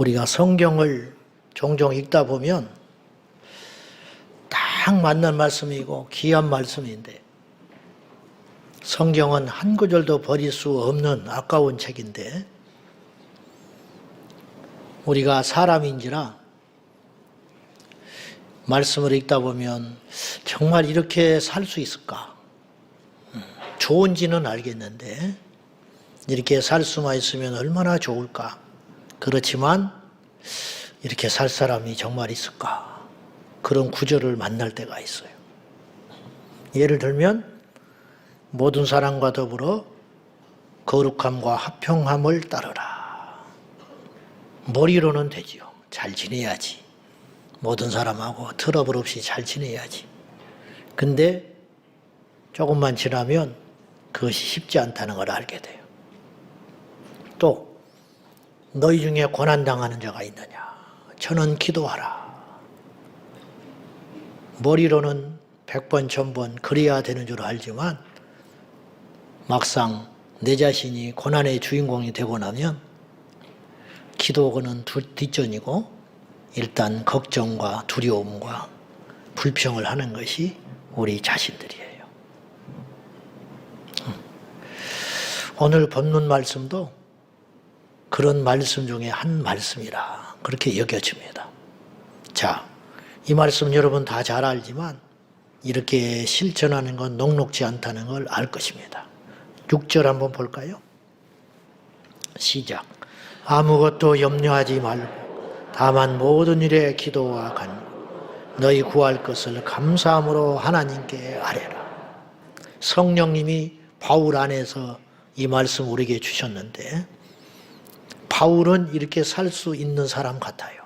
우리가 성경을 종종 읽다 보면 딱 맞는 말씀이고 귀한 말씀인데, 성경은 한 구절도 버릴 수 없는 아까운 책인데, 우리가 사람인지라 말씀을 읽다 보면 정말 이렇게 살 수 있을까? 좋은지는 알겠는데 이렇게 살 수만 있으면 얼마나 좋을까? 그렇지만 이렇게 살 사람이 정말 있을까? 그런 구절을 만날 때가 있어요. 예를 들면 모든 사람과 더불어 거룩함과 화평함을 따르라. 머리로는 되지요. 잘 지내야지. 모든 사람하고 트러블 없이 잘 지내야지. 근데 조금만 지나면 그것이 쉽지 않다는 걸 알게 돼요. 또 너희 중에 고난당하는 자가 있느냐? 저는 기도하라. 머리로는 100번 1000번 그래야 되는 줄 알지만 막상 내 자신이 고난의 주인공이 되고 나면 기도는 뒷전이고 일단 걱정과 두려움과 불평을 하는 것이 우리 자신들이에요. 오늘 본문 말씀도 그런 말씀 중에 한 말씀이라 그렇게 여겨집니다. 자, 이 말씀 여러분 다 잘 알지만 이렇게 실천하는 건 녹록지 않다는 걸 알 것입니다. 6절 한번 볼까요? 시작. 아무것도 염려하지 말고 다만 모든 일에 기도와 간구 너희 구할 것을 감사함으로 하나님께 아뢰라. 성령님이 바울 안에서 이 말씀 우리에게 주셨는데, 바울은 이렇게 살 수 있는 사람 같아요.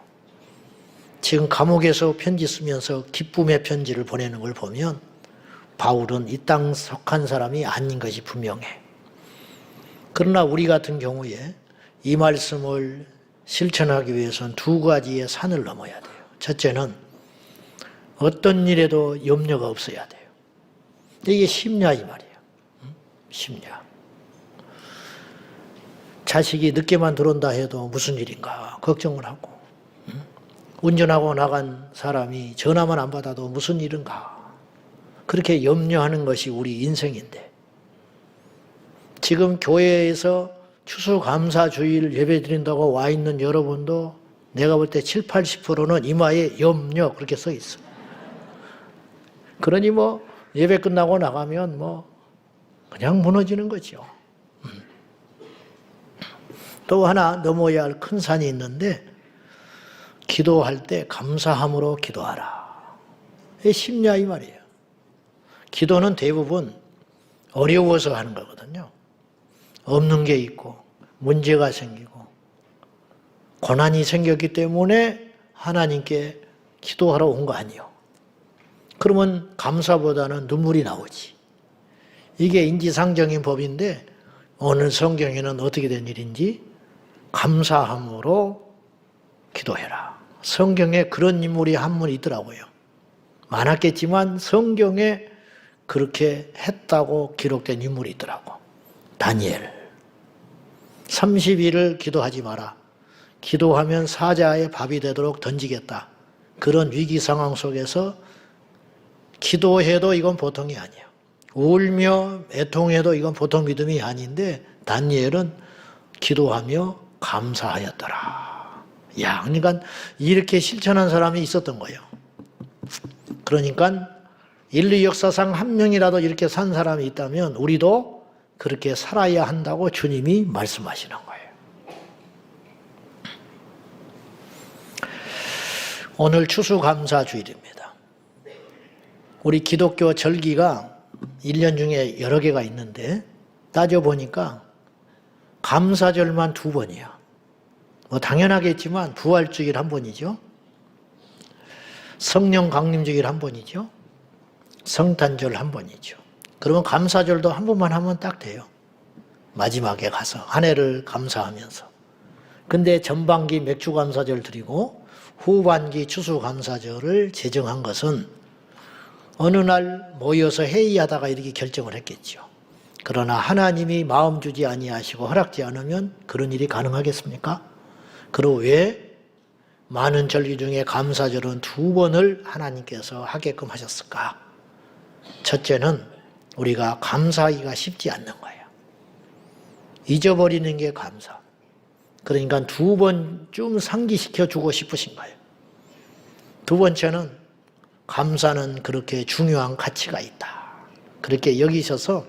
지금 감옥에서 편지 쓰면서 기쁨의 편지를 보내는 걸 보면 바울은 이 땅 속한 사람이 아닌 것이 분명해. 그러나 우리 같은 경우에 이 말씀을 실천하기 위해서는 두 가지의 산을 넘어야 돼요. 첫째는 어떤 일에도 염려가 없어야 돼요. 이게 쉽냐 이 말이에요. 쉽냐. 자식이 늦게만 들어온다 해도 무슨 일인가 걱정을 하고, 운전하고 나간 사람이 전화만 안 받아도 무슨 일인가 그렇게 염려하는 것이 우리 인생인데, 지금 교회에서 추수감사주일 예배 드린다고 와 있는 여러분도 내가 볼 때 7, 80%는 이마에 염려 그렇게 써 있어. 그러니 예배 끝나고 나가면 그냥 무너지는 거죠. 또 하나 넘어야 할 큰 산이 있는데, 기도할 때 감사함으로 기도하라. 이게 쉽냐 이 말이에요. 기도는 대부분 어려워서 하는 거거든요. 없는 게 있고 문제가 생기고 고난이 생겼기 때문에 하나님께 기도하러 온 거 아니에요. 그러면 감사보다는 눈물이 나오지. 이게 인지상정인 법인데 오늘 성경에는 어떻게 된 일인지 감사함으로 기도해라. 성경에 그런 인물이 한 분 있더라고요. 많았겠지만 성경에 그렇게 했다고 기록된 인물이 있더라고. 다니엘. 30일을 기도하지 마라. 기도하면 사자의 밥이 되도록 던지겠다. 그런 위기 상황 속에서 기도해도 이건 보통이 아니에요. 울며 애통해도 이건 보통 믿음이 아닌데 다니엘은 기도하며 감사하였더라. 야, 그러니까 이렇게 실천한 사람이 있었던 거예요. 그러니까 인류 역사상 한 명이라도 이렇게 산 사람이 있다면 우리도 그렇게 살아야 한다고 주님이 말씀하시는 거예요. 오늘 추수감사주일입니다. 우리 기독교 절기가 1년 중에 여러 개가 있는데 따져보니까 감사절만 2번이야. 당연하겠지만 부활주일 1번이죠. 성령 강림주일 1번이죠. 성탄절 1번이죠. 그러면 감사절도 1번만 하면 딱 돼요. 마지막에 가서 한 해를 감사하면서. 근데 전반기 맥주감사절 드리고 후반기 추수감사절을 제정한 것은 어느 날 모여서 회의하다가 이렇게 결정을 했겠죠. 그러나 하나님이 마음 주지 아니하시고 허락지 않으면 그런 일이 가능하겠습니까? 그리고 왜 많은 절기 중에 감사절은 2번을 하나님께서 하게끔 하셨을까? 첫째는 우리가 감사하기가 쉽지 않는 거예요. 잊어버리는 게 감사. 그러니까 2번쯤 상기시켜 주고 싶으신 거예요. 두 번째는 감사는 그렇게 중요한 가치가 있다. 그렇게 여기셔서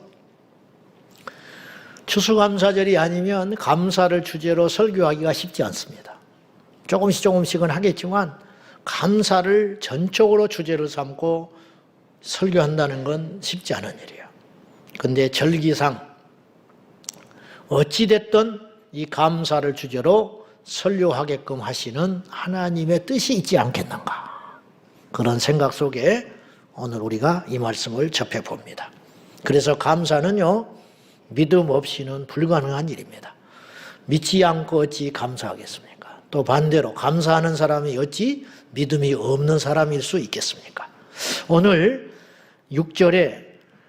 추수감사절이 아니면 감사를 주제로 설교하기가 쉽지 않습니다. 조금씩은 하겠지만 감사를 전적으로 주제로 삼고 설교한다는 건 쉽지 않은 일이에요. 그런데 절기상 어찌됐든 이 감사를 주제로 설교하게끔 하시는 하나님의 뜻이 있지 않겠는가. 그런 생각 속에 오늘 우리가 이 말씀을 접해봅니다. 그래서 감사는요, 믿음 없이는 불가능한 일입니다. 믿지 않고 어찌 감사하겠습니까? 또 반대로 감사하는 사람이 어찌 믿음이 없는 사람일 수 있겠습니까? 오늘 6절에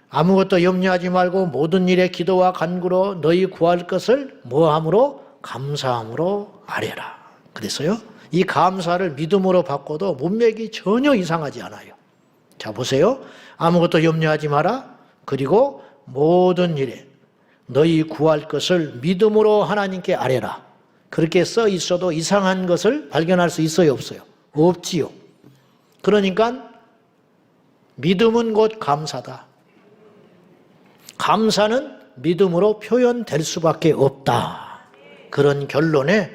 아무것도 염려하지 말고 모든 일에 기도와 간구로 너희 구할 것을 뭐함으로? 감사함으로 아뢰라. 그래서요, 이 감사를 믿음으로 바꿔도 문맥이 전혀 이상하지 않아요. 자, 보세요. 아무것도 염려하지 마라. 그리고 모든 일에 너희 구할 것을 믿음으로 하나님께 아뢰라. 그렇게 써 있어도 이상한 것을 발견할 수 있어요, 없어요? 없지요. 그러니까 믿음은 곧 감사다. 감사는 믿음으로 표현될 수밖에 없다. 그런 결론에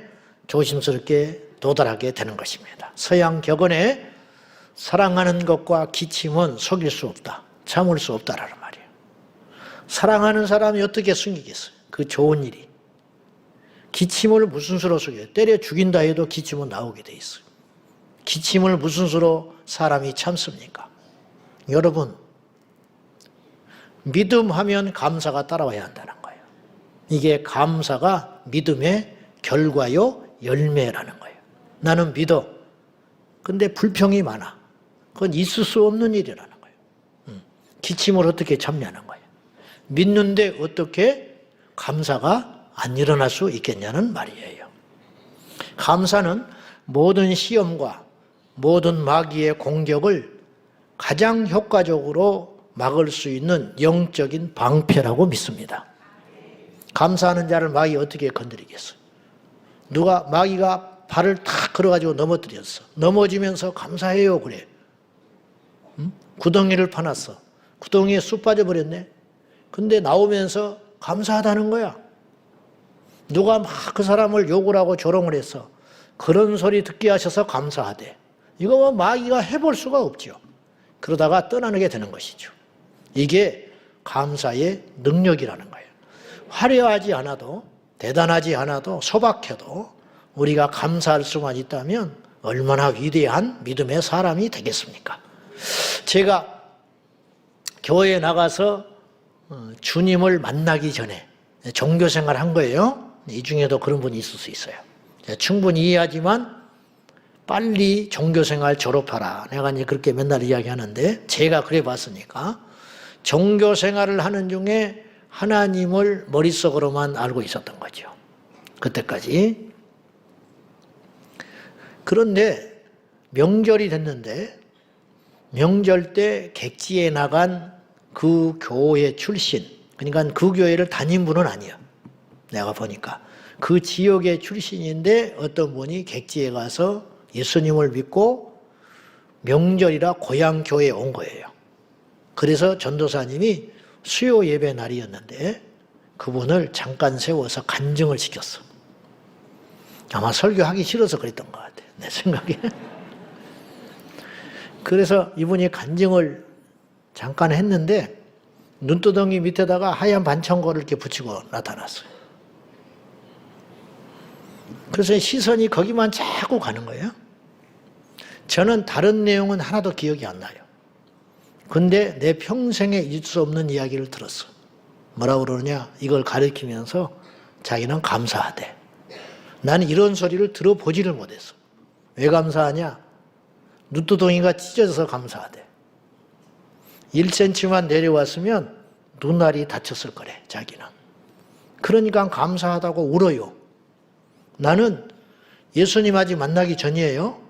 조심스럽게 도달하게 되는 것입니다. 서양 격언에 사랑하는 것과 기침은 속일 수 없다. 참을 수 없다라는 말이에요. 사랑하는 사람이 어떻게 숨기겠어요? 그 좋은 일이. 기침을 무슨 수로 속여요? 때려 죽인다 해도 기침은 나오게 돼 있어요. 기침을 무슨 수로 사람이 참습니까? 여러분, 믿음하면 감사가 따라와야 한다는 거예요. 이게 감사가 믿음의 결과요, 열매라는 거예요. 나는 믿어. 근데 불평이 많아. 그건 있을 수 없는 일이라는 거예요. 기침을 어떻게 참냐는 거예요. 믿는데 어떻게 감사가 안 일어날 수 있겠냐는 말이에요. 감사는 모든 시험과 모든 마귀의 공격을 가장 효과적으로 막을 수 있는 영적인 방패라고 믿습니다. 감사하는 자를 마귀 어떻게 건드리겠어요? 누가 마귀가 발을 탁 걸어가지고 넘어뜨렸어. 넘어지면서 감사해요 그래. 구덩이를 파놨어. 구덩이에 쑥 빠져버렸네. 근데 나오면서 감사하다는 거야. 누가 막 그 사람을 욕을 하고 조롱을 했어. 그런 소리 듣게 하셔서 감사하대. 이거 뭐 마귀가 해볼 수가 없죠. 그러다가 떠나게 되는 것이죠. 이게 감사의 능력이라는 거예요. 화려하지 않아도, 대단하지 않아도, 소박해도 우리가 감사할 수만 있다면 얼마나 위대한 믿음의 사람이 되겠습니까? 제가 교회에 나가서 주님을 만나기 전에 종교생활 한 거예요. 이 중에도 그런 분이 있을 수 있어요. 충분히 이해하지만 빨리 종교생활 졸업하라. 내가 이제 그렇게 맨날 이야기하는데 제가 그래 봤으니까 종교생활을 하는 중에 하나님을 머릿속으로만 알고 있었던 거죠. 그때까지. 그런데 명절이 됐는데 명절 때 객지에 나간 그 교회 출신, 그러니까 그 교회를 다닌 분은 아니에요. 내가 보니까. 그 지역의 출신인데 어떤 분이 객지에 가서 예수님을 믿고 명절이라 고향 교회에 온 거예요. 그래서 전도사님이 수요 예배 날이었는데 그분을 잠깐 세워서 간증을 시켰어. 아마 설교하기 싫어서 그랬던 것 같아, 내 생각에. 그래서 이분이 간증을 잠깐 했는데 눈두덩이 밑에다가 하얀 반창고를 이렇게 붙이고 나타났어요. 그래서 시선이 거기만 자꾸 가는 거예요. 저는 다른 내용은 하나도 기억이 안 나요. 근데 내 평생에 잊을 수 없는 이야기를 들었어. 뭐라고 그러냐? 이걸 가리키면서 자기는 감사하대. 나는 이런 소리를 들어보지를 못했어. 왜 감사하냐? 눈두덩이가 찢어져서 감사하대. 1cm만 내려왔으면 눈알이 다쳤을 거래, 자기는. 그러니까 감사하다고 울어요. 나는 예수님 아직 만나기 전이에요.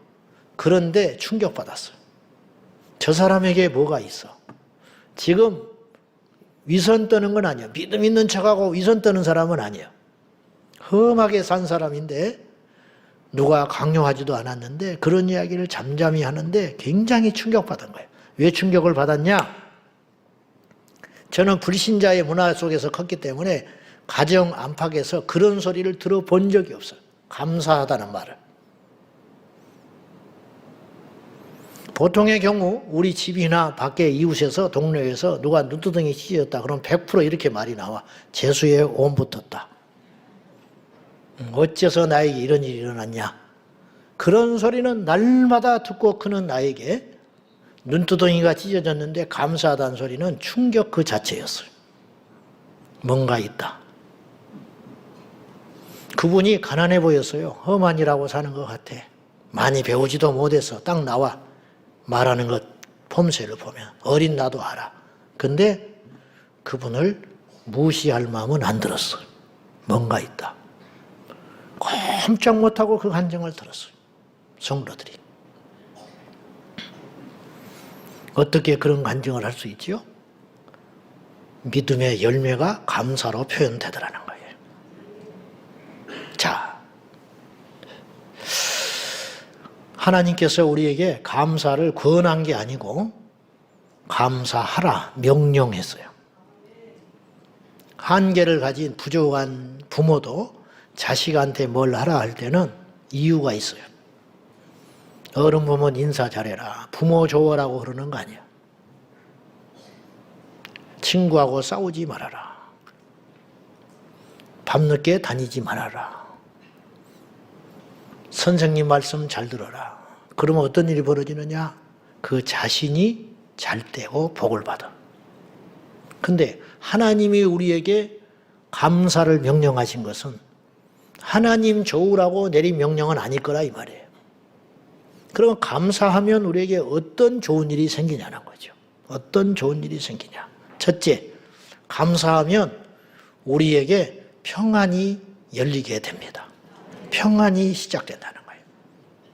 그런데 충격받았어요. 저 사람에게 뭐가 있어? 지금 위선 떠는 건 아니야. 믿음 있는 척하고 위선 떠는 사람은 아니야. 험하게 산 사람인데 누가 강요하지도 않았는데 그런 이야기를 잠잠히 하는데 굉장히 충격받은 거예요. 왜 충격을 받았냐? 저는 불신자의 문화 속에서 컸기 때문에 가정 안팎에서 그런 소리를 들어본 적이 없어요. 감사하다는 말을. 보통의 경우 우리 집이나 밖에 이웃에서 동네에서 누가 눈두덩이 찢어졌다 그러면 100% 이렇게 말이 나와. 재수에 온 붙었다. 어째서 나에게 이런 일이 일어났냐. 그런 소리는 날마다 듣고 크는 나에게 눈두덩이가 찢어졌는데 감사하다는 소리는 충격 그 자체였어요. 뭔가 있다. 그분이 가난해 보였어요. 험한 일하고 사는 것 같아. 많이 배우지도 못해서 딱 나와. 말하는 것 폼새를 보면 어린 나도 알아. 근데 그분을 무시할 마음은 안 들었어요. 뭔가 있다. 꼼짝 못하고 그 간증을 들었어요. 성도들이. 어떻게 그런 간증을 할 수 있지요? 믿음의 열매가 감사로 표현되더라는 거예요. 자, 하나님께서 우리에게 감사를 권한 게 아니고 감사하라 명령했어요. 한계를 가진 부족한 부모도 자식한테 뭘 하라 할 때는 이유가 있어요. 어른 보면 인사 잘해라. 부모 좋아라고 그러는 거 아니야. 친구하고 싸우지 말아라. 밤늦게 다니지 말아라. 선생님 말씀 잘 들어라. 그러면 어떤 일이 벌어지느냐? 그 자신이 잘 되고 복을 받아. 근데 하나님이 우리에게 감사를 명령하신 것은 하나님 좋으라고 내린 명령은 아닐 거라 이 말이에요. 그러면 감사하면 우리에게 어떤 좋은 일이 생기냐는 거죠. 어떤 좋은 일이 생기냐. 첫째, 감사하면 우리에게 평안이 열리게 됩니다. 평안이 시작된다는 거예요.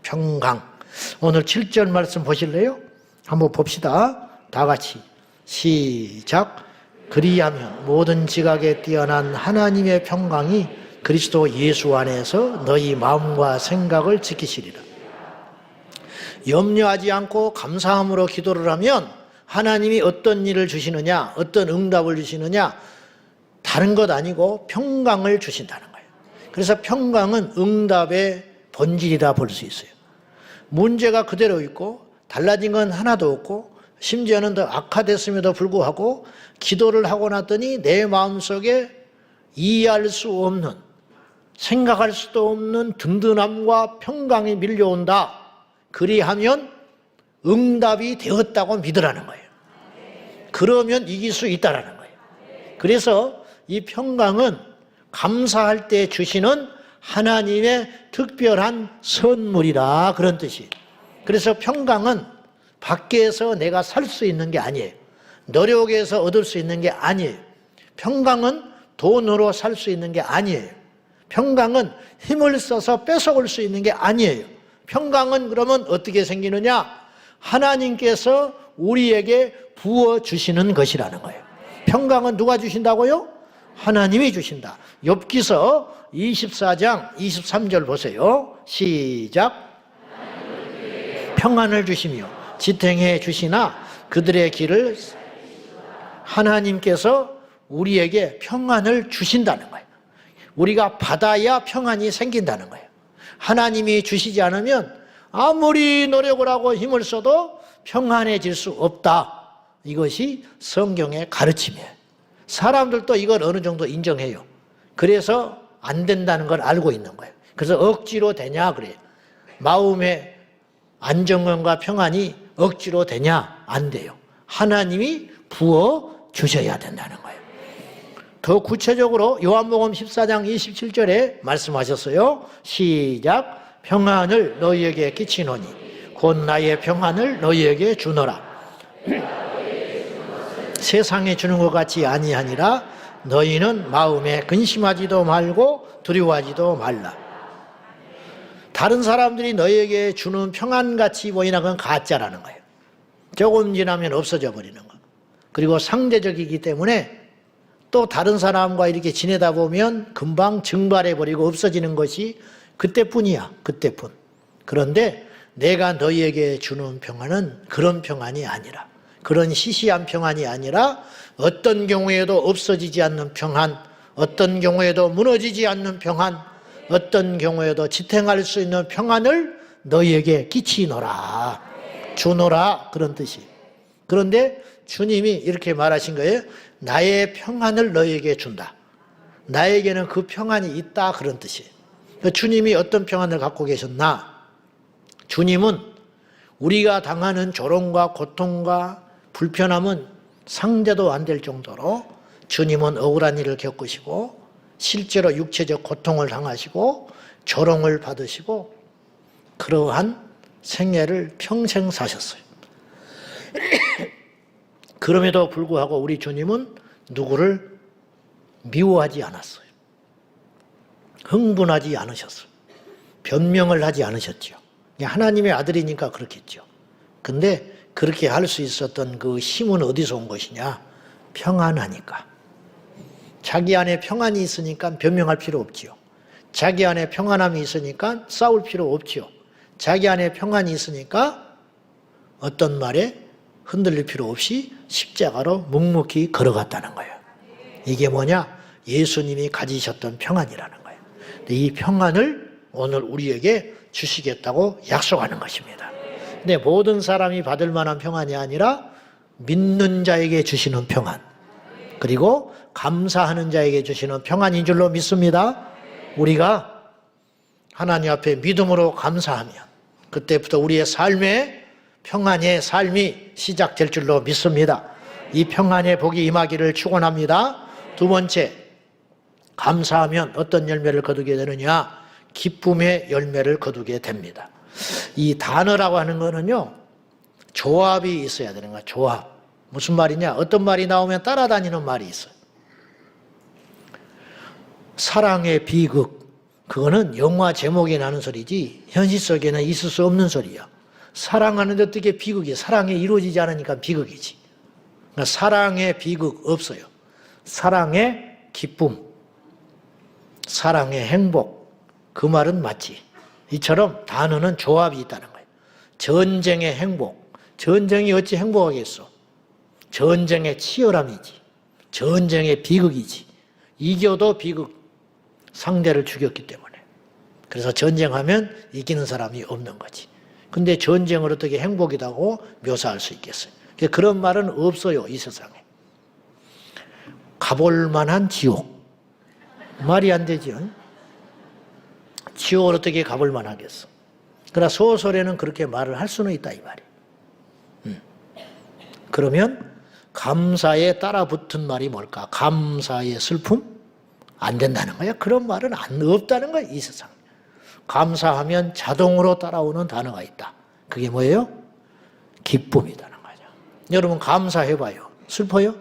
평강. 오늘 7절 말씀 보실래요? 한번 봅시다. 다 같이 시작. 그리하면 모든 지각에 뛰어난 하나님의 평강이 그리스도 예수 안에서 너희 마음과 생각을 지키시리라. 염려하지 않고 감사함으로 기도를 하면 하나님이 어떤 일을 주시느냐, 어떤 응답을 주시느냐, 다른 것 아니고 평강을 주신다는 거예요. 그래서 평강은 응답의 본질이다 볼 수 있어요. 문제가 그대로 있고 달라진 건 하나도 없고 심지어는 더 악화됐음에도 불구하고 기도를 하고 났더니 내 마음속에 이해할 수 없는, 생각할 수도 없는 든든함과 평강이 밀려온다. 그리하면 응답이 되었다고 믿으라는 거예요. 그러면 이길 수 있다라는 거예요. 그래서 이 평강은 감사할 때 주시는 하나님의 특별한 선물이라 그런 뜻이에요. 그래서 평강은 밖에서 내가 살 수 있는 게 아니에요. 노력해서 얻을 수 있는 게 아니에요. 평강은 돈으로 살 수 있는 게 아니에요. 평강은 힘을 써서 뺏어올 수 있는 게 아니에요. 평강은 그러면 어떻게 생기느냐? 하나님께서 우리에게 부어주시는 것이라는 거예요. 평강은 누가 주신다고요? 하나님이 주신다. 욥기서 24장 23절 보세요. 시작. 평안을 주시며 지탱해 주시나 그들의 길을 하나님께서 우리에게 평안을 주신다는 거예요. 우리가 받아야 평안이 생긴다는 거예요. 하나님이 주시지 않으면 아무리 노력을 하고 힘을 써도 평안해질 수 없다. 이것이 성경의 가르침이에요. 사람들도 이걸 어느 정도 인정해요. 그래서 안 된다는 걸 알고 있는 거예요. 그래서 억지로 되냐 그래요. 마음의 안정감과 평안이 억지로 되냐? 안 돼요. 하나님이 부어 주셔야 된다는 거예요. 더 구체적으로 요한복음 14장 27절에 말씀하셨어요. 시작. 평안을 너희에게 끼치노니 곧 나의 평안을 너희에게 주노라. 세상에 주는 것 같이 아니하니라. 너희는 마음에 근심하지도 말고 두려워하지도 말라. 다른 사람들이 너에게 주는 평안같이 보이나 그건 가짜라는 거예요. 조금 지나면 없어져 버리는 거. 그리고 상대적이기 때문에 또 다른 사람과 이렇게 지내다 보면 금방 증발해 버리고 없어지는 것이 그때뿐이야. 그때뿐. 그런데 내가 너희에게 주는 평안은 그런 평안이 아니라, 그런 시시한 평안이 아니라 어떤 경우에도 없어지지 않는 평안, 어떤 경우에도 무너지지 않는 평안, 어떤 경우에도 지탱할 수 있는 평안을 너희에게 끼치노라, 주노라, 그런 뜻이. 그런데 주님이 이렇게 말하신 거예요. 나의 평안을 너희에게 준다. 나에게는 그 평안이 있다, 그런 뜻이에요. 주님이 어떤 평안을 갖고 계셨나? 주님은 우리가 당하는 조롱과 고통과 불편함은 상대도 안 될 정도로 주님은 억울한 일을 겪으시고 실제로 육체적 고통을 당하시고 조롱을 받으시고 그러한 생애를 평생 사셨어요. 그럼에도 불구하고 우리 주님은 누구를 미워하지 않았어요. 흥분하지 않으셨어요. 변명을 하지 않으셨죠. 하나님의 아들이니까 그렇겠죠. 근데 그렇게 할 수 있었던 그 힘은 어디서 온 것이냐? 평안하니까. 자기 안에 평안이 있으니까 변명할 필요 없지요. 자기 안에 평안함이 있으니까 싸울 필요 없지요. 자기 안에 평안이 있으니까 어떤 말에 흔들릴 필요 없이 십자가로 묵묵히 걸어갔다는 거예요. 이게 뭐냐? 예수님이 가지셨던 평안이라는 거예요. 이 평안을 오늘 우리에게 주시겠다고 약속하는 것입니다. 근데 모든 사람이 받을 만한 평안이 아니라 믿는 자에게 주시는 평안, 그리고 감사하는 자에게 주시는 평안인 줄로 믿습니다. 우리가 하나님 앞에 믿음으로 감사하면 그때부터 우리의 삶에 평안의 삶이 시작될 줄로 믿습니다. 이 평안의 복이 임하기를 축원합니다. 두 번째, 감사하면 어떤 열매를 거두게 되느냐? 기쁨의 열매를 거두게 됩니다. 이 단어라고 하는 거는요, 조합이 있어야 되는 거야. 조합. 무슨 말이냐? 어떤 말이 나오면 따라다니는 말이 있어요. 사랑의 비극, 그거는 영화 제목에 나는 소리지 현실 속에는 있을 수 없는 소리야. 사랑하는데 어떻게 비극이, 사랑이 이루어지지 않으니까 비극이지. 그러니까 사랑의 비극 없어요. 사랑의 기쁨, 사랑의 행복, 그 말은 맞지. 이처럼 단어는 조합이 있다는 거예요. 전쟁의 행복, 전쟁이 어찌 행복하겠어? 전쟁의 치열함이지. 전쟁의 비극이지. 이겨도 비극, 상대를 죽였기 때문에. 그래서 전쟁하면 이기는 사람이 없는 거지. 근데 전쟁을 어떻게 행복이라고 묘사할 수 있겠어요? 그런 말은 없어요, 이 세상에. 가볼 만한 지옥. 말이 안 되죠. 지옥을 어떻게 가볼 만하겠어? 그러나 소설에는 그렇게 말을 할 수는 있다, 이 말이에요. 그러면 감사에 따라 붙은 말이 뭘까? 감사의 슬픔? 안 된다는 거야. 그런 말은 없다는 거야, 이 세상에. 감사하면 자동으로 따라오는 단어가 있다. 그게 뭐예요? 기쁨이라는 거죠. 여러분 감사해봐요. 슬퍼요?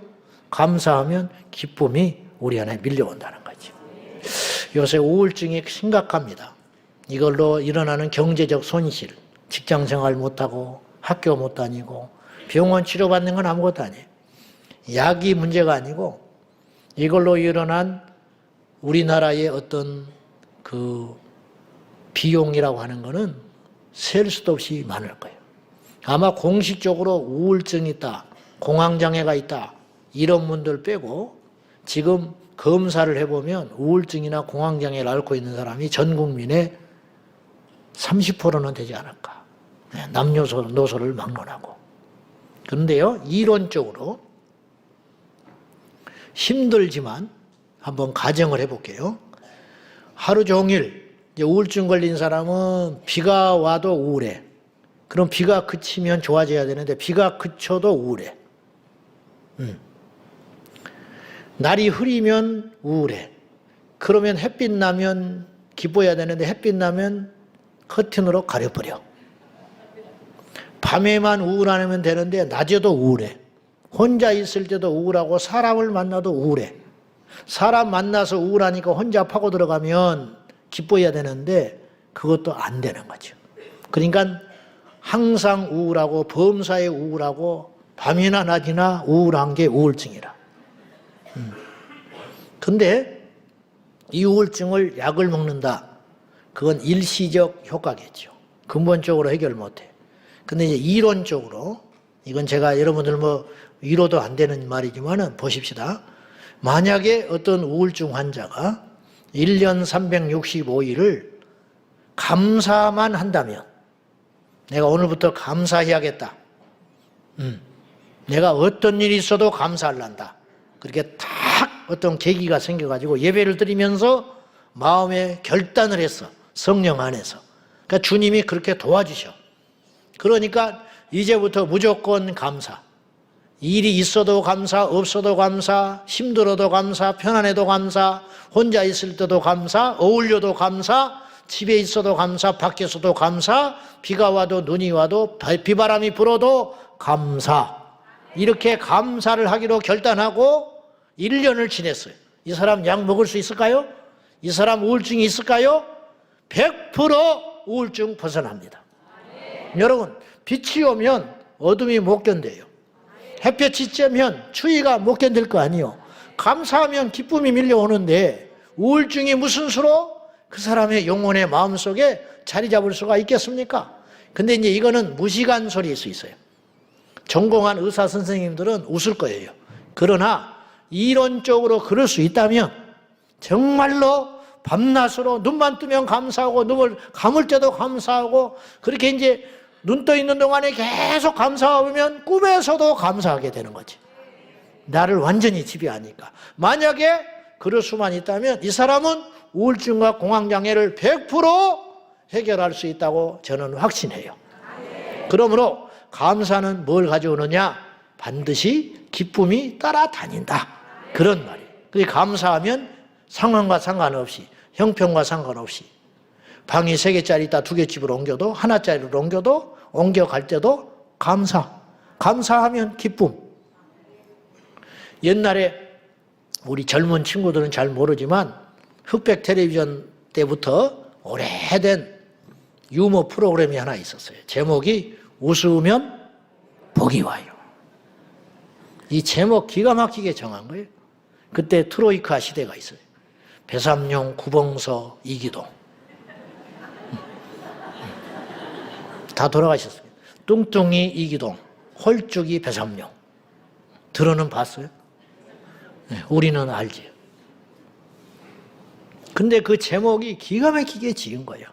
감사하면 기쁨이 우리 안에 밀려온다는 거지. 요새 우울증이 심각합니다. 이걸로 일어나는 경제적 손실, 직장생활 못하고 학교 못 다니고 병원 치료받는 건 아무것도 아니에요. 약이 문제가 아니고 이걸로 일어난 우리나라의 어떤 그 비용이라고 하는 거는 셀 수도 없이 많을 거예요. 아마 공식적으로 우울증이 있다, 공황장애가 있다, 이런 분들 빼고 지금 검사를 해보면 우울증이나 공황장애를 앓고 있는 사람이 전 국민의 30%는 되지 않을까. 남녀노소를 막론하고. 그런데요, 이론적으로 힘들지만 한번 가정을 해볼게요. 하루 종일 우울증 걸린 사람은 비가 와도 우울해. 그럼 비가 그치면 좋아져야 되는데 비가 그쳐도 우울해. 날이 흐리면 우울해. 그러면 햇빛 나면 기뻐해야 되는데 햇빛 나면 커튼으로 가려버려. 밤에만 우울하면 되는데 낮에도 우울해. 혼자 있을 때도 우울하고 사람을 만나도 우울해. 사람 만나서 우울하니까 혼자 파고 들어가면 기뻐해야 되는데 그것도 안 되는 거죠. 그러니까 항상 우울하고 범사에 우울하고 밤이나 낮이나 우울한 게 우울증이라. 근데 이 우울증을 약을 먹는다. 그건 일시적 효과겠죠. 근본적으로 해결 못해. 근데 이제 이론적으로, 이건 제가 여러분들 뭐 위로도 안 되는 말이지만은 보십시다. 만약에 어떤 우울증 환자가 1년 365일을 감사만 한다면, 내가 오늘부터 감사해야겠다. 내가 어떤 일이 있어도 감사할란다. 그렇게 딱 어떤 계기가 생겨가지고 예배를 드리면서 마음에 결단을 했어. 성령 안에서. 그러니까 주님이 그렇게 도와주셔. 그러니까 이제부터 무조건 감사. 일이 있어도 감사, 없어도 감사, 힘들어도 감사, 편안해도 감사, 혼자 있을 때도 감사, 어울려도 감사, 집에 있어도 감사, 밖에서도 감사, 비가 와도 눈이 와도 비바람이 불어도 감사. 이렇게 감사를 하기로 결단하고 1년을 지냈어요. 이 사람 약 먹을 수 있을까요? 이 사람 우울증이 있을까요? 100% 우울증 벗어납니다. 여러분, 빛이 오면 어둠이 못 견뎌요. 햇볕이 쬐면 추위가 못 견딜 거 아니에요. 감사하면 기쁨이 밀려오는데 우울증이 무슨 수로 그 사람의 영혼의 마음속에 자리 잡을 수가 있겠습니까? 근데 이제 이거는 무시간 소리일 수 있어요. 전공한 의사 선생님들은 웃을 거예요. 그러나 이론적으로 그럴 수 있다면 정말로 밤낮으로 눈만 뜨면 감사하고 눈을 감을 때도 감사하고 그렇게 이제 눈 떠 있는 동안에 계속 감사하면 꿈에서도 감사하게 되는 거지. 나를 완전히 지배하니까. 만약에 그럴 수만 있다면 이 사람은 우울증과 공황장애를 100% 해결할 수 있다고 저는 확신해요. 그러므로 감사는 뭘 가져오느냐? 반드시 기쁨이 따라다닌다. 그런 말이에요. 그래서 감사하면 상황과 상관없이, 형편과 상관없이 방이 3개짜리 있다 2개 집으로 옮겨도 하나짜리로 옮겨도 옮겨갈 때도 감사. 감사하면 기쁨. 옛날에 우리 젊은 친구들은 잘 모르지만 흑백 텔레비전 때부터 오래된 유머 프로그램이 하나 있었어요. 제목이 웃으면 복이 와요. 이 제목 기가 막히게 정한 거예요. 그때 트로이카 시대가 있어요. 배삼룡, 구봉서, 이기동. 다 돌아가셨어요. 뚱뚱이 이기동, 홀쭉이 배삼룡. 들어는 봤어요? 네, 우리는 알지. 근데 그 제목이 기가 막히게 지은 거예요.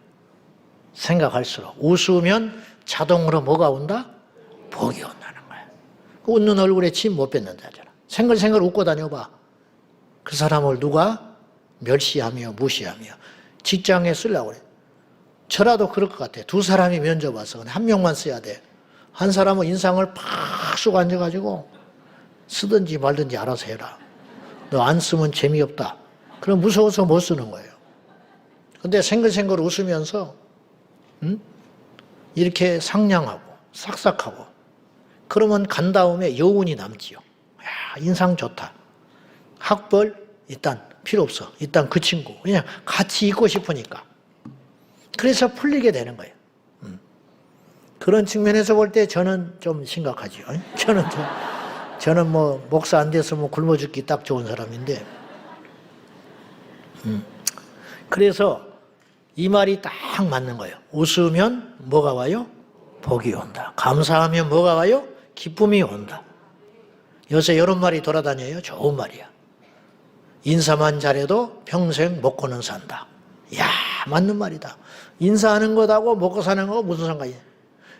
생각할수록. 웃으면 자동으로 뭐가 온다? 복이 온다는 거야. 웃는 얼굴에 침 못 뱉는다잖아. 생글생글 웃고 다녀봐. 그 사람을 누가 멸시하며 무시하며 직장에 쓰려고 그래. 저라도 그럴 것 같아. 2사람이 면접 와서 한 명만 써야 돼. 한 사람은 인상을 팍 쏘고 앉아가지고 쓰든지 말든지 알아서 해라. 너 안 쓰면 재미없다. 그럼 무서워서 못 쓰는 거예요. 근데 생글생글 웃으면서 이렇게 상냥하고 싹싹하고 그러면 간 다음에 여운이 남지요. 야, 인상 좋다. 학벌 일단 필요 없어. 일단 그 친구 그냥 같이 있고 싶으니까. 그래서 풀리게 되는 거예요. 그런 측면에서 볼 때 저는 좀 심각하죠. 저는 뭐 목사 안 됐으면 굶어 죽기 딱 좋은 사람인데. 그래서 이 말이 딱 맞는 거예요. 웃으면 뭐가 와요? 복이 온다. 감사하면 뭐가 와요? 기쁨이 온다. 요새 이런 말이 돌아다녀요. 좋은 말이야. 인사만 잘해도 평생 먹고는 산다. 이야, 맞는 말이다. 인사하는 것하고 먹고 사는 거 무슨 상관이야?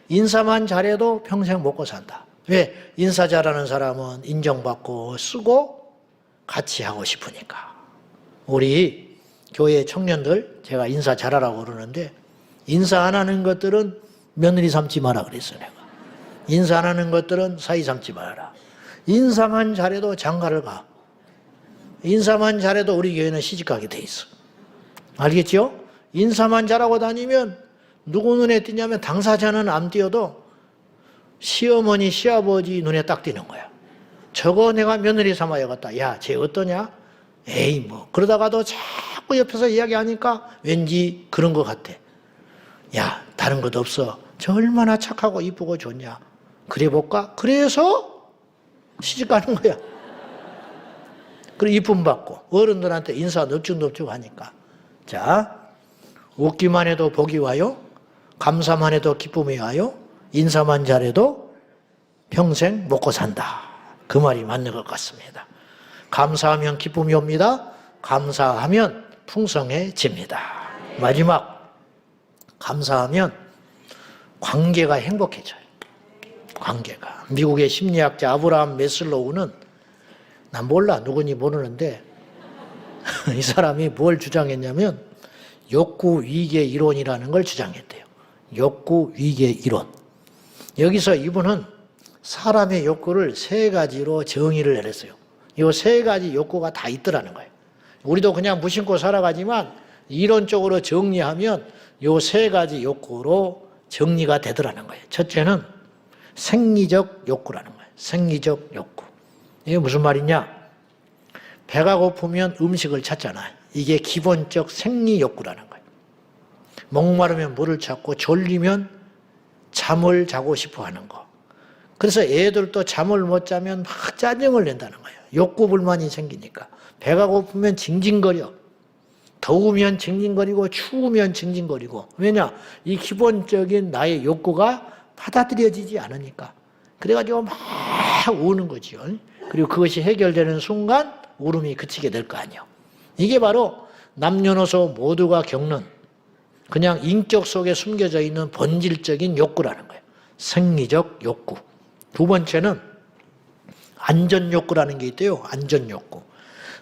인사만 잘해도 평생 먹고 산다. 왜? 인사 잘하는 사람은 인정받고 쓰고 같이 하고 싶으니까. 우리 교회 청년들 제가 인사 잘하라고 그러는데 인사 안 하는 것들은 며느리 삼지 마라 그랬어 내가. 인사 안 하는 것들은 사이 삼지 말아라. 인사만 잘해도 장가를 가. 인사만 잘해도 우리 교회는 시집가게 돼 있어. 알겠죠? 인사만 잘하고 다니면 누구 눈에 띄냐면 당사자는 안 띄어도 시어머니, 시아버지 눈에 딱 띄는 거야. 저거 내가 며느리 삼아야겠다. 야, 쟤 어떠냐? 에이 뭐. 그러다가도 자꾸 옆에서 이야기하니까 왠지 그런 것 같아. 야, 다른 것 없어. 저 얼마나 착하고 이쁘고 좋냐. 그래 볼까? 그래서 시집 가는 거야. 그리고 이쁨 받고 어른들한테 인사 넙죽넙죽 하니까. 자, 웃기만 해도 복이 와요. 감사만 해도 기쁨이 와요. 인사만 잘해도 평생 먹고 산다. 그 말이 맞는 것 같습니다. 감사하면 기쁨이 옵니다. 감사하면 풍성해집니다. 마지막, 감사하면 관계가 행복해져요. 관계가. 미국의 심리학자 아브라함 메슬로우는, 난 몰라, 누군지 모르는데 이 사람이 뭘 주장했냐면 욕구 위계 이론이라는 걸 주장했대요. 욕구 위계 이론. 여기서 이분은 사람의 욕구를 세 가지로 정의를 내렸어요. 이 세 가지 욕구가 다 있더라는 거예요. 우리도 그냥 무심코 살아가지만 이론적으로 정리하면 이 세 가지 욕구로 정리가 되더라는 거예요. 첫째는 생리적 욕구라는 거예요. 생리적 욕구. 이게 무슨 말이냐? 배가 고프면 음식을 찾잖아요. 이게 기본적 생리 욕구라는 거예요. 목마르면 물을 찾고 졸리면 잠을 자고 싶어 하는 거. 그래서 애들도 잠을 못 자면 막 짜증을 낸다는 거예요. 욕구 불만이 생기니까. 배가 고프면 징징거려. 더우면 징징거리고 추우면 징징거리고. 왜냐? 이 기본적인 나의 욕구가 받아들여지지 않으니까. 그래가지고 막 우는 거지요. 그리고 그것이 해결되는 순간 울음이 그치게 될 거 아니에요. 이게 바로 남녀노소 모두가 겪는 그냥 인격 속에 숨겨져 있는 본질적인 욕구라는 거예요. 생리적 욕구. 두 번째는 안전욕구라는 게 있대요. 안전욕구.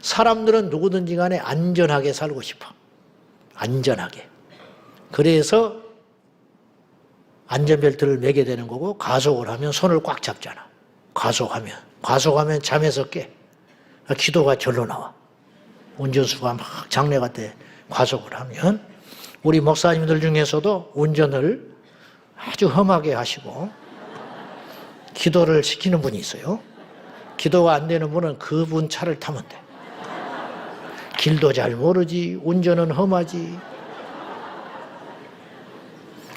사람들은 누구든지 간에 안전하게 살고 싶어. 안전하게. 그래서 안전벨트를 매게 되는 거고, 가속을 하면 손을 꽉 잡잖아. 과속하면 잠에서 깨. 기도가 절로 나와. 운전수가 막 장례가 때 과속을 하면, 우리 목사님들 중에서도 운전을 아주 험하게 하시고 기도를 시키는 분이 있어요. 기도가 안 되는 분은 그분 차를 타면 돼. 길도 잘 모르지, 운전은 험하지.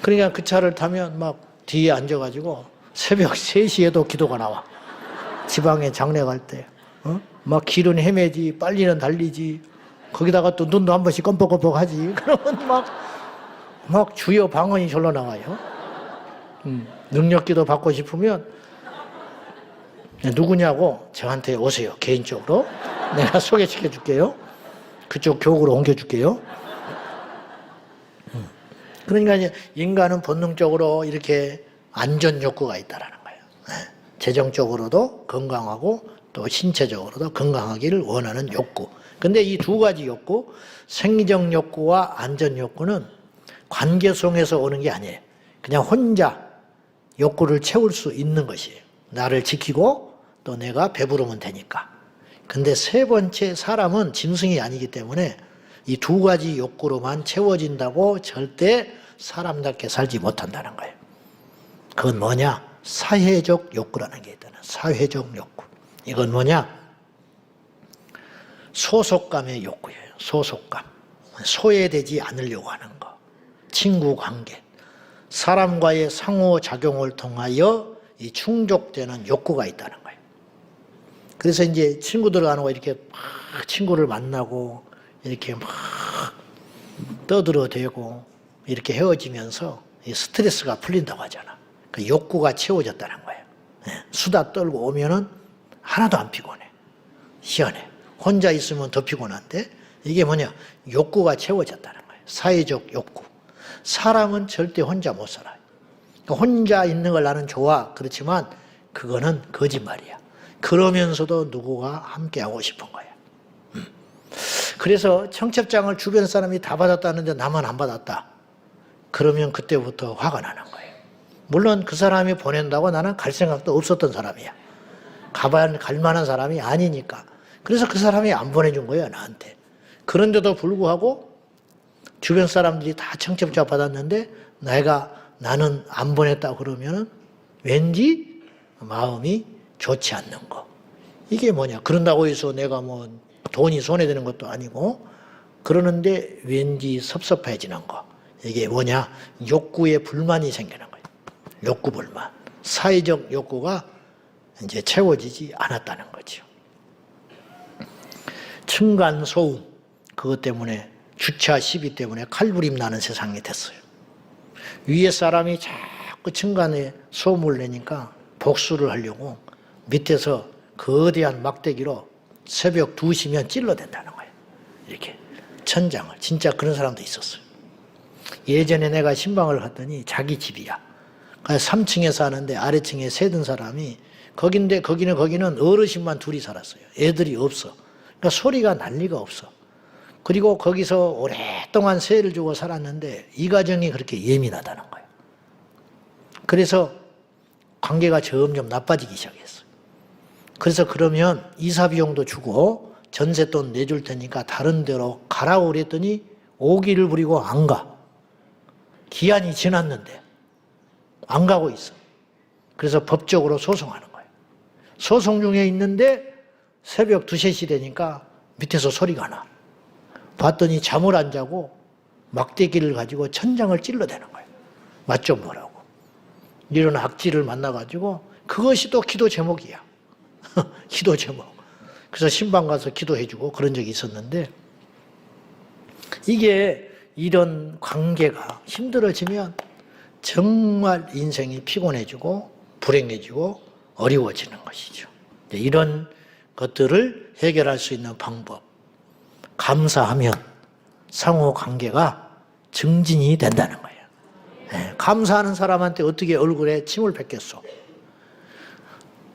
그러니까 그 차를 타면 막 뒤에 앉아가지고 새벽 3시에도 기도가 나와. 지방에 장례 갈 때. 막 길은 헤매지, 빨리는 달리지. 거기다가 또 눈도 한 번씩 껌뻑껌뻑 하지. 그러면 막 주여 방언이 절로 나와요. 능력기도 받고 싶으면 누구냐고 저한테 오세요. 개인적으로. 내가 소개시켜 줄게요. 그쪽 교구로 옮겨 줄게요. 그러니까 이제 인간은 본능적으로 이렇게 안전 욕구가 있다라는 거예요. 재정적으로도 건강하고 또 신체적으로도 건강하기를 원하는 욕구. 근데 이 두 가지 욕구, 생리적 욕구와 안전 욕구는 관계 속에서 오는 게 아니에요. 그냥 혼자 욕구를 채울 수 있는 것이에요. 나를 지키고 또 내가 배부르면 되니까. 근데 세 번째, 사람은 짐승이 아니기 때문에 이 두 가지 욕구로만 채워진다고 절대 사람답게 살지 못한다는 거예요. 그건 뭐냐? 사회적 욕구라는 게 있다는. 사회적 욕구. 이건 뭐냐? 소속감의 욕구예요. 소속감. 소외되지 않으려고 하는 거. 친구 관계. 사람과의 상호작용을 통하여 이 충족되는 욕구가 있다는 거예요. 그래서 이제 친구들 간하고 이렇게 막 친구를 만나고 이렇게 막 떠들어대고 이렇게 헤어지면서 스트레스가 풀린다고 하잖아. 그 욕구가 채워졌다는 거예요. 수다 떨고 오면은 하나도 안 피곤해. 시원해. 혼자 있으면 더 피곤한데 이게 뭐냐? 욕구가 채워졌다는 거예요. 사회적 욕구. 사람은 절대 혼자 못 살아요. 혼자 있는 걸 나는 좋아. 그렇지만 그거는 거짓말이야. 그러면서도 누구가 함께하고 싶은 거야. 그래서 청첩장을 주변 사람이 다 받았다는데 나만 안 받았다. 그러면 그때부터 화가 나는 거예요. 물론 그 사람이 보낸다고 나는 갈 생각도 없었던 사람이야. 갈 만한 사람이 아니니까. 그래서 그 사람이 안 보내준 거예요, 나한테. 그런데도 불구하고 주변 사람들이 다 청첩장 받았는데 나는 안 보냈다 그러면은 왠지 마음이 좋지 않는 거. 이게 뭐냐? 그런다고 해서 내가 뭐 돈이 손해되는 것도 아니고 그러는데 왠지 섭섭해지는 거. 이게 뭐냐? 욕구에 불만이 생기는 거예요. 욕구 불만. 사회적 욕구가 이제 채워지지 않았다는 거죠. 층간소음, 그것 때문에 주차 시비 때문에 칼부림 나는 세상이 됐어요. 위에 사람이 자꾸 층간에 소음을 내니까 복수를 하려고 밑에서 거대한 막대기로 새벽 2시면 찔러댄다는 거예요. 이렇게 천장을. 진짜 그런 사람도 있었어요. 예전에 내가 신방을 갔더니 자기 집이야. 3층에 사는데 아래층에 세든 사람이 거기는 어르신만 둘이 살았어요. 애들이 없어. 그러니까 소리가 날 리가 없어. 그리고 거기서 오랫동안 세를 주고 살았는데 이 가정이 그렇게 예민하다는 거예요. 그래서 관계가 점점 나빠지기 시작했어요. 그래서 그러면 이사 비용도 주고 전세돈 내줄 테니까 다른 데로 가라고 그랬더니 오기를 부리고 안 가. 기한이 지났는데 안 가고 있어. 그래서 법적으로 소송하는 거예요. 소송 중에 있는데 새벽 2, 3시 되니까 밑에서 소리가 나. 봤더니 잠을 안 자고 막대기를 가지고 천장을 찔러대는 거예요. 맛 좀 보라고. 이런 악질을 만나가지고 그것이 또 기도 제목이야. 기도 제목. 그래서 신방 가서 기도해주고 그런 적이 있었는데, 이게 이런 관계가 힘들어지면 정말 인생이 피곤해지고 불행해지고 어려워지는 것이죠. 이런 것들을 해결할 수 있는 방법, 감사하면 상호 관계가 증진이 된다는 거예요. 네, 감사하는 사람한테 어떻게 얼굴에 침을 뱉겠어?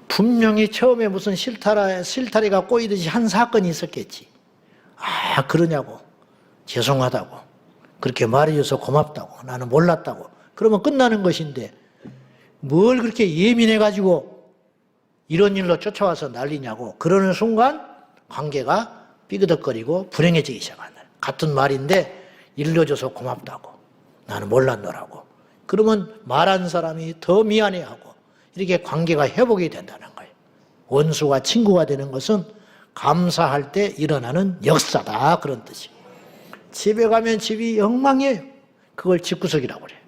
분명히 처음에 무슨 실타래가 꼬이듯이 한 사건이 있었겠지. 아, 그러냐고. 죄송하다고. 그렇게 말해줘서 고맙다고. 나는 몰랐다고. 그러면 끝나는 것인데 뭘 그렇게 예민해가지고 이런 일로 쫓아와서 난리냐고. 그러는 순간 관계가 삐그덕거리고 불행해지기 시작한다. 같은 말인데 일러줘서 고맙다고. 나는 몰랐노라고. 그러면 말한 사람이 더 미안해하고 이렇게 관계가 회복이 된다는 거예요. 원수와 친구가 되는 것은 감사할 때 일어나는 역사다, 그런 뜻이에요. 집에 가면 집이 엉망이에요. 그걸 집구석이라고 그래요.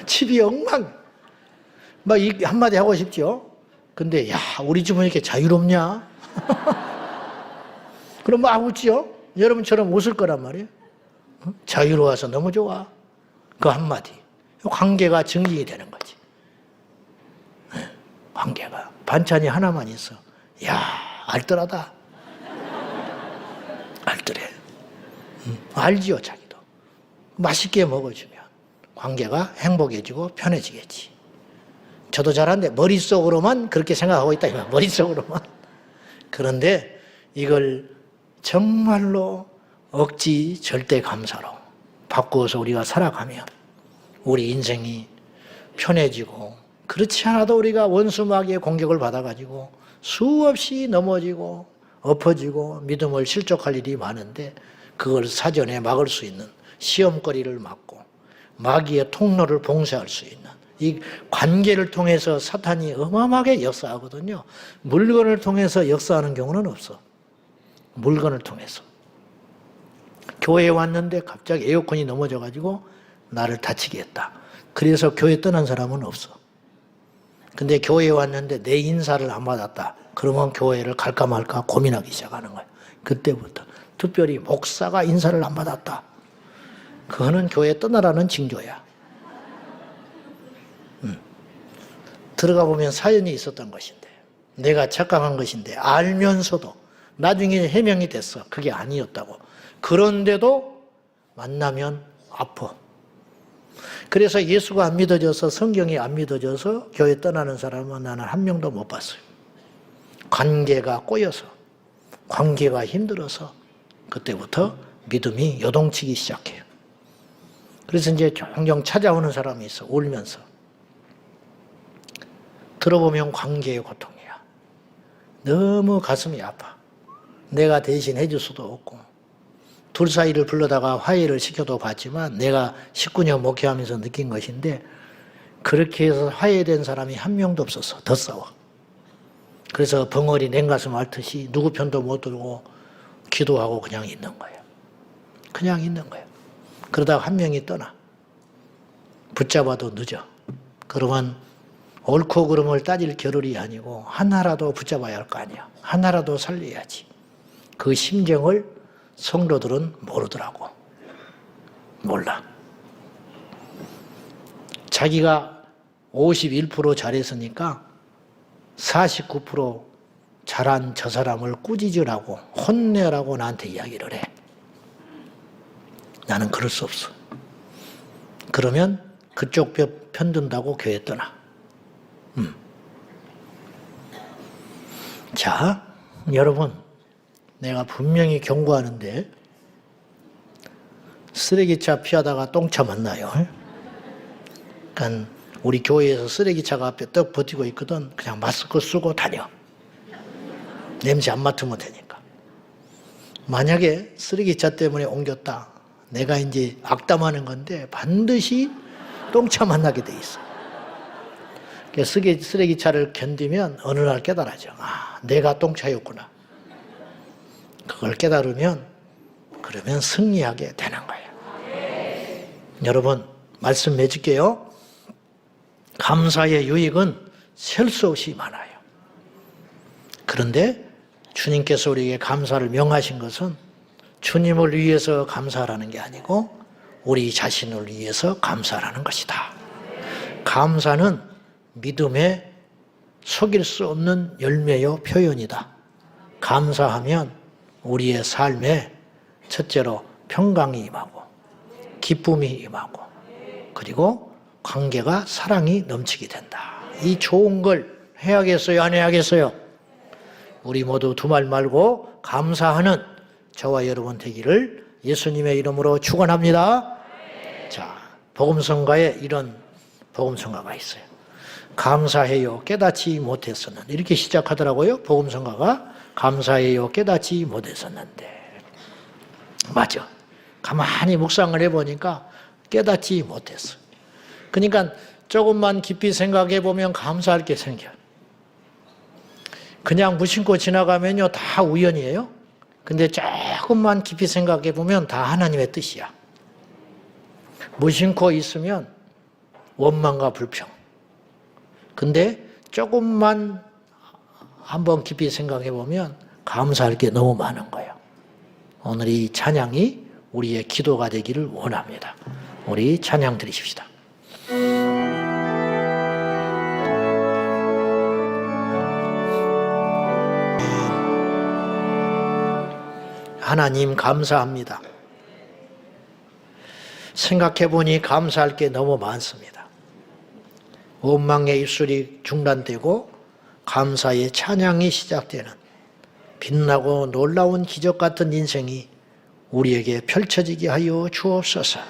집이 엉망. 막 이 한마디 하고 싶죠. 근데 야, 우리 집은 이렇게 자유롭냐? 그럼 막 웃지요. 여러분처럼 웃을 거란 말이에요. 자유로워서 너무 좋아. 그 한마디. 관계가 증진이 되는 거지. 관계가. 반찬이 하나만 있어. 야, 알뜰하다. 알뜰해. 알지요, 자기도. 맛있게 먹어주면 관계가 행복해지고 편해지겠지. 저도 잘하는데 머릿속으로만 그렇게 생각하고 있다. 머릿속으로만. 그런데 이걸 정말로 억지 절대 감사로 바꾸어서 우리가 살아가면 우리 인생이 편해지고, 그렇지 않아도 우리가 원수마귀의 공격을 받아가지고 수없이 넘어지고 엎어지고 믿음을 실족할 일이 많은데, 그걸 사전에 막을 수 있는 시험거리를 막고 마귀의 통로를 봉쇄할 수 있는 이 관계를 통해서 사탄이 어마어마하게 역사하거든요. 물건을 통해서 역사하는 경우는 없어. 물건을 통해서. 교회에 왔는데 갑자기 에어컨이 넘어져가지고 나를 다치게 했다. 그래서 교회 떠난 사람은 없어. 근데 교회에 왔는데 내 인사를 안 받았다. 그러면 교회를 갈까 말까 고민하기 시작하는 거예요. 그때부터. 특별히 목사가 인사를 안 받았다. 그거는 교회 떠나라는 징조야. 들어가 보면 사연이 있었던 것인데, 내가 착각한 것인데 알면서도 나중에 해명이 됐어. 그게 아니었다고. 그런데도 만나면 아파. 그래서 예수가 안 믿어져서, 성경이 안 믿어져서 교회 떠나는 사람은 나는 한 명도 못 봤어요. 관계가 꼬여서, 관계가 힘들어서 그때부터 믿음이 요동치기 시작해요. 그래서 이제 종종 찾아오는 사람이 있어, 울면서. 들어보면 관계의 고통이야. 너무 가슴이 아파. 내가 대신 해줄 수도 없고, 둘 사이를 불러다가 화해를 시켜도 봤지만 내가 19년 목회하면서 느낀 것인데, 그렇게 해서 화해된 사람이 한 명도 없었어. 더 싸워. 그래서 벙어리 냉가슴 앓듯이 누구 편도 못 들고 기도하고 그냥 있는 거예요. 그냥 있는 거예요. 그러다가 한 명이 떠나. 붙잡아도 늦어. 그러면 옳고 그름을 따질 겨를이 아니고 하나라도 붙잡아야 할 거 아니야. 하나라도 살려야지. 그 심정을 성도들은 모르더라고. 몰라. 자기가 51% 잘했으니까 49% 잘한 저 사람을 꾸짖으라고 혼내라고 나한테 이야기를 해. 나는 그럴 수 없어. 그러면 그쪽 편든다고 교회 떠나. 자, 여러분, 내가 분명히 경고하는데 쓰레기차 피하다가 똥차 만나요. 그러니까 우리 교회에서 쓰레기차가 앞에 떡 버티고 있거든. 그냥 마스크 쓰고 다녀. 냄새 안 맡으면 되니까. 만약에 쓰레기차 때문에 옮겼다. 내가 이제 악담하는 건데 반드시 똥차 만나게 돼 있어. 쓰레기차를 견디면 어느 날 깨달아져. 아, 내가 똥차였구나. 그걸 깨달으면 그러면 승리하게 되는 거예요. 여러분, 말씀 맺을게요. 감사의 유익은 셀 수 없이 많아요. 그런데 주님께서 우리에게 감사를 명하신 것은 주님을 위해서 감사하라는 게 아니고 우리 자신을 위해서 감사하라는 것이다. 감사는 믿음의 속일 수 없는 열매요 표현이다. 감사하면 우리의 삶에 첫째로 평강이 임하고 기쁨이 임하고 그리고 관계가 사랑이 넘치게 된다. 이 좋은 걸 해야겠어요? 안 해야겠어요? 우리 모두 두말 말고 감사하는 저와 여러분 되기를 예수님의 이름으로 축원합니다. 자, 복음성가에 이런 복음성가가 있어요. 감사해요 깨닫지 못했었는 이렇게 시작하더라고요. 복음성가가 감사해요 깨닫지 못했었는데 맞아. 가만히 묵상을 해보니까 깨닫지 못했어. 그러니까 조금만 깊이 생각해 보면 감사할 게 생겨. 그냥 무심코 지나가면요 다 우연이에요. 근데 조금만 깊이 생각해 보면 다 하나님의 뜻이야. 무심코 있으면 원망과 불평. 근데 조금만 한번 깊이 생각해 보면 감사할 게 너무 많은 거예요. 오늘 이 찬양이 우리의 기도가 되기를 원합니다. 우리 찬양 드리십시다. 하나님 감사합니다. 생각해보니 감사할 게 너무 많습니다. 원망의 입술이 중단되고 감사의 찬양이 시작되는 빛나고 놀라운 기적 같은 인생이 우리에게 펼쳐지게 하여 주옵소서.